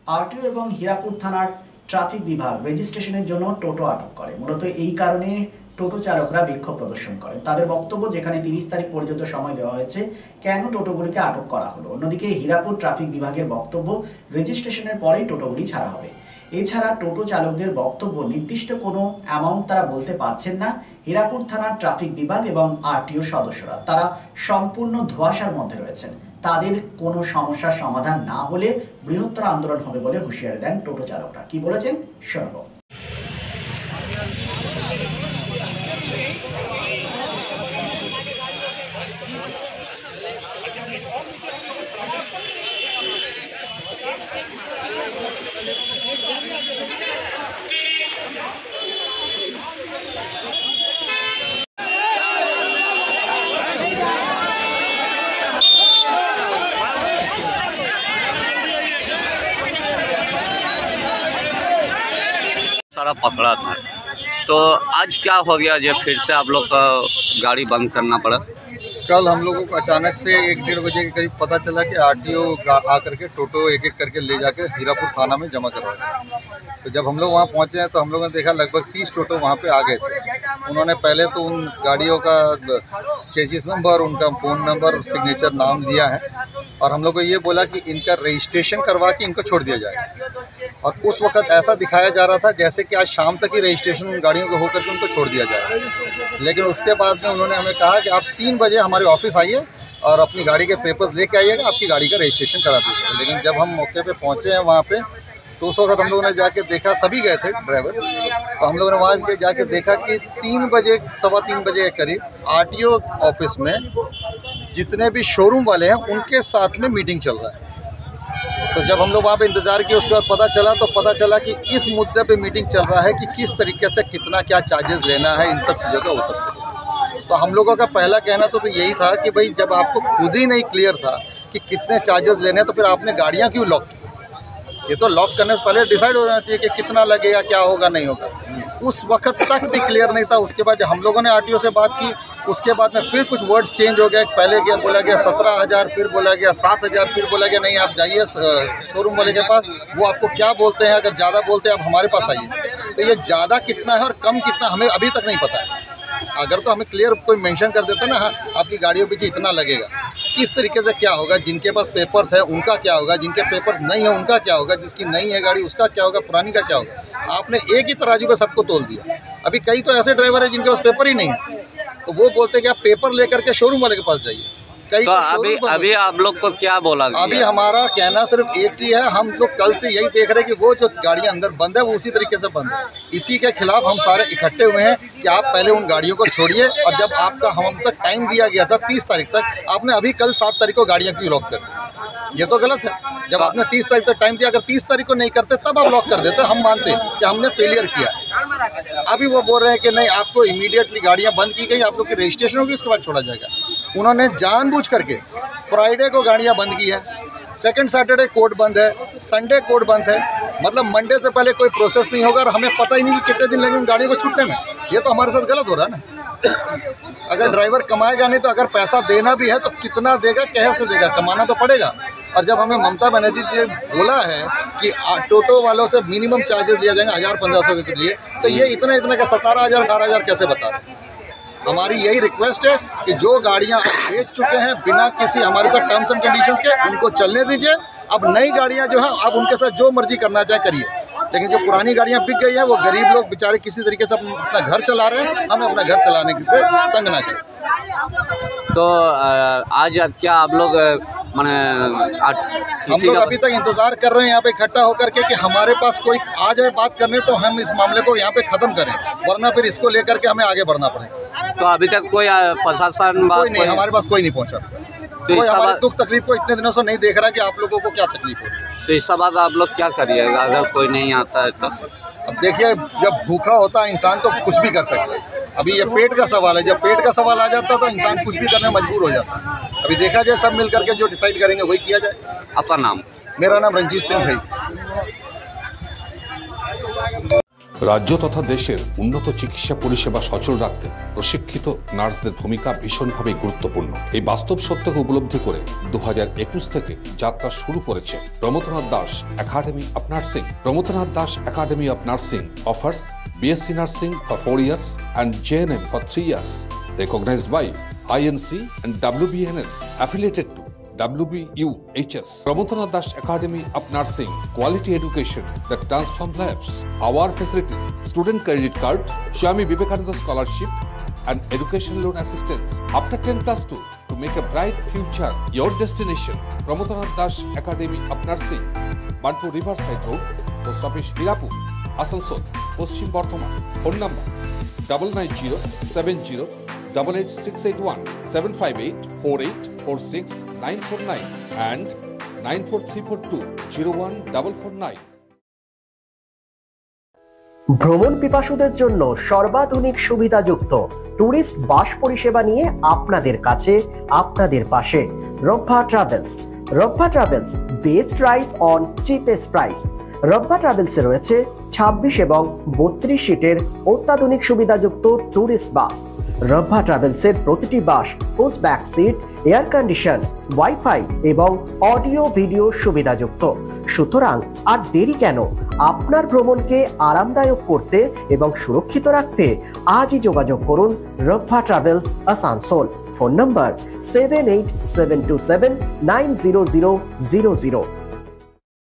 RTO এবং হীরাপুর থানার traffic বিভাগ রেজিস্ট্রেশনের জন্য টোটো আটক করে। মূলত এই কারণে টোটো চালকরা বিক্ষোভ প্রদর্শন করে। তাদের বক্তব্য, যেখানে 30 তারিখ পর্যন্ত সময় দেওয়া হয়েছে, কেন টোটোগুলিকে আটক করা হলো। অন্যদিকে হীরাপুর ট্রাফিক বিভাগের বক্তব্য, রেজিস্ট্রেশনের পরেই টোটোগুলি ছাড়া হবে। এছাড়া টোটো চালকদের বক্তব্য, নির্দিষ্ট কোনো অ্যামাউন্ট তারা বলতে পারছেন না। হীরাপুর থানার ট্রাফিক বিভাগ এবং আরটিও সদস্যরা তারা সম্পূর্ণ ধোঁয়াশার মধ্যে রয়েছেন। তাদের কোনো সমস্যার সমাধান না হলে বৃহত্তর আন্দোলন হবে বলে হুঁশিয়ারি দেন টোটো চালকরা। কি বলেছেন শোনাবো। सारा पकड़ा था, तो आज क्या हो गया जो फिर से आप लोग का गाड़ी बंद करना पड़ा? कल हम लोगों को अचानक से 1-1:30 बजे के करीब पता चला कि आरटीओ आकर के टोटो एक एक करके ले जाके हीरापुर थाना में जमा करवाया। तो जब हम लोग वहाँ पहुँचे हैं तो हम लोगों ने देखा लगभग 30 टोटो वहाँ पे आ गए थे। उन्होंने पहले तो उन गाड़ियों का चेसिस नंबर, उनका फ़ोन नंबर, सिग्नेचर, नाम लिया है और हम लोग को ये बोला कि इनका रजिस्ट्रेशन करवा के इनको छोड़ दिया जाए। और उस वक्त ऐसा दिखाया जा रहा था जैसे कि आज शाम तक ही रजिस्ट्रेशन उन गाड़ियों को होकर के उनको छोड़ दिया जाए। लेकिन उसके बाद में उन्होंने हमें कहा कि आप 3 बजे हमारे ऑफिस आइए और अपनी गाड़ी के पेपर्स लेके आइएगा, आपकी गाड़ी का रजिस्ट्रेशन करा दीजिए। लेकिन जब हम मौके पे पहुँचे हैं वहाँ पे, तो उस वक्त हम लोगों ने जाके देखा, सभी गए थे ड्राइवर्स, तो हम लोगों ने वहाँ पे जाके देखा कि 3 बजे, 3:15 बजे के करीब आरटीओ ऑफिस में जितने भी शोरूम वाले हैं उनके साथ में मीटिंग चल रहा है। तो जब हम लोग वहाँ पे इंतज़ार किए, उसके बाद पता चला कि इस मुद्दे पे मीटिंग चल रहा है कि किस तरीके से कितना क्या चार्जेस लेना है, इन सब चीज़ों का हो सकता है। तो हम लोगों का पहला कहना तो यही था कि भाई जब आपको खुद ही नहीं क्लियर था कि कितने चार्जेस लेने, तो फिर आपने गाड़ियाँ क्यों लॉक की? ये तो लॉक करने से पहले डिसाइड हो जाना चाहिए कि कितना लगेगा, क्या होगा, नहीं होगा। उस वक्त तक भी क्लियर नहीं था। उसके बाद जब हम लोगों ने आरटीओ से बात की, उसके बाद में फिर कुछ वर्ड्स चेंज हो गए। पहले क्या बोला गया 17,000, फिर बोला गया 7,000, फिर बोला गया नहीं आप जाइए शोरूम वाले के पास, वो आपको क्या बोलते हैं, अगर ज़्यादा बोलते हैं आप हमारे पास आइए। तो ये ज़्यादा कितना है और कम कितना हमें अभी तक नहीं पता है। अगर तो हमें क्लियर कोई मेंशन कर देता ना, हाँ आपकी गाड़ियों पीछे इतना लगेगा, किस तरीके से क्या होगा, जिनके पास पेपर्स है उनका क्या होगा, जिनके पेपर्स नहीं है उनका क्या होगा, जिसकी नहीं है गाड़ी उसका क्या होगा, पुरानी का क्या होगा। आपने एक ही तराजू पे सबको तोल दिया। अभी कई तो ऐसे ड्राइवर हैं जिनके पास पेपर ही नहीं है, तो वो बोलते हैं कि आप पेपर लेकर के शोरूम वाले के पास जाइए। कई तो अभी आप लोग को क्या बोला? अभी हमारा कहना सिर्फ एक ही है, हम लोग कल से यही देख रहे हैं कि वो जो गाड़ियाँ अंदर बंद है वो उसी तरीके से बंद है। इसी के खिलाफ हम सारे इकट्ठे हुए हैं कि आप पहले उन गाड़ियों को छोड़िए। और जब आपका हम तक टाइम दिया गया था 30 तारीख तक, आपने अभी कल 7 तारीख को गाड़ियाँ क्यों लॉक कर दी? ये तो गलत है। जब आपने 30 तारीख तक टाइम दिया, अगर 30 तारीख को नहीं करते तब आप लॉक कर देते, हम मानते कि हमने फेलियर किया। अभी वो बोल रहे हैं कि नहीं, आपको इमीडिएटली गाड़ियाँ बंद की गई, आप लोग की रजिस्ट्रेशन होगी, उसके बाद छोड़ा जाएगा। उन्होंने जानबूझ करके फ्राइडे को गाड़ियाँ बंद की है, सेकंड सैटरडे कोर्ट बंद है, संडे कोर्ट बंद है। मतलब मंडे से पहले कोई प्रोसेस नहीं होगा और हमें पता ही नहीं कि कितने दिन लगे उन गाड़ियों को छूटने में। ये तो हमारे साथ गलत हो रहा है ना। अगर ड्राइवर कमाएगा नहीं तो अगर पैसा देना भी है तो कितना देगा, कैसे देगा, कमाना तो पड़ेगा। और जब हमें ममता बनर्जी जी ने बोला है कि टोटो वालों से मिनिमम चार्जेस लिया जाएंगे 1000-1500 के लिए, तो ये इतना का 17,000 18,000 कैसे बता रहे? हमारी यही रिक्वेस्ट है कि जो गाड़ियां बेच चुके हैं बिना किसी हमारे साथ टर्म्स एंड कंडीशंस के, उनको चलने दीजिए। अब नई गाड़ियां जो है आप उनके साथ जो मर्जी करना चाहे करिए, लेकिन जो पुरानी गाड़ियां बिक गई है वो गरीब लोग बेचारे किसी तरीके से अपना घर चला रहे हैं, हमें अपना घर चलाने के लिए तंग ना करें। तो आज क्या आप लोग माने हम लोग अभी तक इंतज़ार कर रहे हैं यहाँ पे इकट्ठा होकर के कि हमारे पास कोई आ जाए बात करने तो हम इस मामले को यहाँ पे ख़त्म करें, वरना फिर इसको लेकर के हमें आगे बढ़ना पड़ेगा। तो अभी तक कोई प्रशासन कोई नहीं, हमारे पास कोई नहीं पहुँचा। तो कोई हमारे दुख तकलीफ को इतने दिनों से नहीं देख रहा कि आप लोगों को क्या तकलीफ हो। तो इसके बाद आप लोग क्या करिएगा अगर कोई नहीं आता है तो? अब देखिए, जब भूखा होता है इंसान तो कुछ भी कर सकता है। अभी ये पेट का सवाल है, जब पेट का सवाल आ जाता है तो इंसान कुछ भी करने मजबूर हो जाता है। अभी देखा जाए, सब मिल करके जो डिसाइड करेंगे वही किया जाए। आपका नाम? मेरा नाम रंजीत सिंह भाई। রাজ্য তথা দেশের উন্নত চিকিৎসা পরিষেবা সচল রাখতে প্রশিক্ষিত নার্সদের ভূমিকা ভীষণভাবে গুরুত্বপূর্ণ। এই বাস্তব সত্যকে উপলব্ধি করে 2021 থেকে যাত্রা শুরু করেছে Pramathanath Das academy of nursing. Pramathanath Das academy of nursing offers BSc Nursing for 4 years and JNM for 3 years, recognized by INC and WBNS, affiliated to WBUHS. Pramotanath Das Academy of Nursing, quality education that transforms lives. Our facilities: student credit card, Swami Vivekananda scholarship, and education loan assistance. After 10+2, to make a bright future your destination. Pramotanath Das Academy of Nursing, Bantu Riverside Road, Post Office Hirapur, Asansol, Paschim Bardhaman. Phone number 9907088681, 7584846 and 94342014449. ভ্রমণ পিপাসুদের জন্য সর্বাধুনিক সুবিধাযুক্ত tourist bus পরিষেবা নিয়ে আপনাদের কাছে, আপনাদের পাশে Rabba travels. Rabba travels, best price on cheapest price. Rabba ট্রাভেলসে রয়েছে 26 এবং 32 সিটের অত্যাধুনিক সুবিধাযুক্ত ট্যুরিস্ট বাস। রব্বা ট্রাভেলসের প্রতিটি bus push back seat, air condition, wifi এবং অডিও ভিডিও সুবিধাযুক্ত। সুতরাং আর দেরি কেন? আপনার ভ্রমণকে আরামদায়ক করতে এবং সুরক্ষিত রাখতে আজই যোগাযোগ করুন রব্বা ট্রাভেলস, আসানসোল। ফোন নম্বর 7872790000।